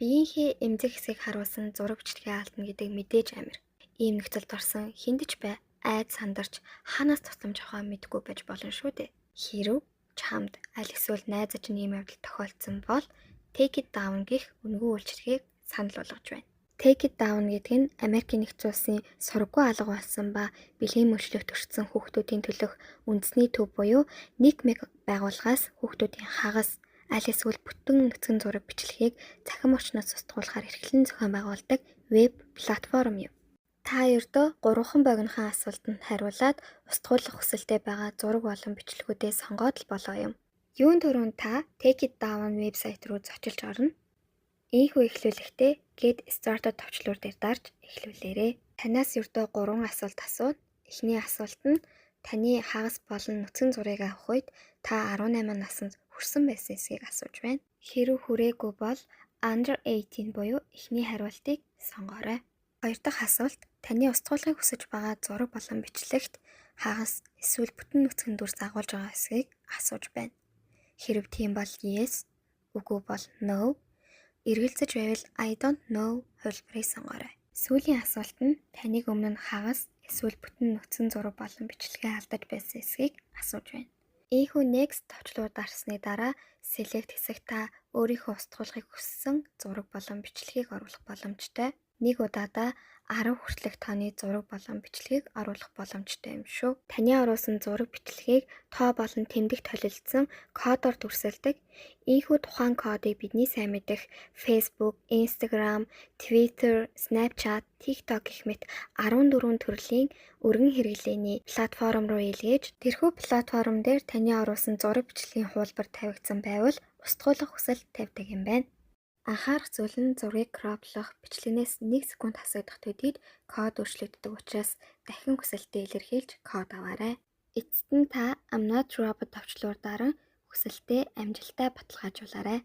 Биеийнхээ эмзэг хэсгийг харуулсан зураг бичлэгээ алдна гэдэг мэдээж амир. Ийм нөхцөлд орсон хэнд ч бай айд сандарч ханаас тусламж авахаа мэдгүй байж болно шүү дээ. Хэрв чамд аль эсвэл найзаач нь ийм явдал тохиолдсон бол Take It Down гэх үнэгүй үйлчилгээг санал болгож байна. Take It Down гэдэг нь Америкийн нэгдсэн улсын сургаггүй алга болсон ба бэлгийн мөчлөгт өртсөн хүүхдүүдийн төлөх үндэсний төв буюу NICMEC байгууллагаас хүүхдүүдийн хагас аль эсвэл бүтэн нүцгэн зураг бичлэгийг цахим орчноос устгуулахаар эрхлэн зохион байгуулдаг веб платформ юм. Та ердөө 3хан богинохон асуултанд хариулаад устгуулах хүсэлтэй байгаа зураг болон бичлэгүүдээ сонгоод л болоо юм. Юун түрүүнд та Take It Down вебсайт руу зочилж орно. Ийхүү эхлүүлэхдээ Get Started товчлуур дээр дарж эхлүүлээрэй. Танаас ердөө 3 асуулт асууна. Эхний асуулт нь таны хагас болон нүцгэн зургийг авах үед та 18 наснд хүрсэн байсан эсэхийг асууж байна. Хэрэв хүрээгүй бол Under 18 буюу эхний хариултыг сонгоорой. Хоёр дахь асуулт таны устгуулахыг хүсэж байгаа зураг болон бичлэгт хагас эсвэл бүтэн нүцгэн дүр загвуулж байгаа эсэхийг асууж байна. Хэрэв тийм бол yes, үгүй бол no. Эргэлзэж байвал I don't know хувилбарыг сонгоорой. Сүүлийн асуулт нь таныг өмнө нь хагас эсвэл бүтэн нүцгэн зураг болон бичлэгээ алдаж байсан эсэхийг асууж байна. Ийхүү next товчлуур дарсны дараа select хэсэгт та өөрийнхөө устгуулахыг хүссэн зураг болон бичлэгийг оруулах боломжтой. Нэг удаадаа 10 хүртэлх тооны зураг болон бичлэгийг оруулах боломжтой юм шүү. Таны оруулсан зураг бичлэгийг тоо болон тэмдэг толилдсон кодоор дүрсэлдэг. Ийхүү тухайн кодыг бидний сайн мэдэх Facebook, Instagram, Twitter, Snapchat, TikTok гэх мэт 14 төрлийн өргөн хэрэглээний платформ руу илгээж тэрхүү платформ дээр таны оруулсан зураг бичлэгийн хуулбар тавигдсан байвал устгуулах хүсэл тавьдаг юм байна. Анхаарах зүйл нь зургийг кроплох бичлэгнээс 1 секунд хасагдах төдийд код өөрчлөгддөг учраас дахин хүсэлтээ илэрхийлж код аваарай. Эцэст нь та I'm not robot товчлуур даран хүсэлтээ амжилттай баталгаажуулаарай.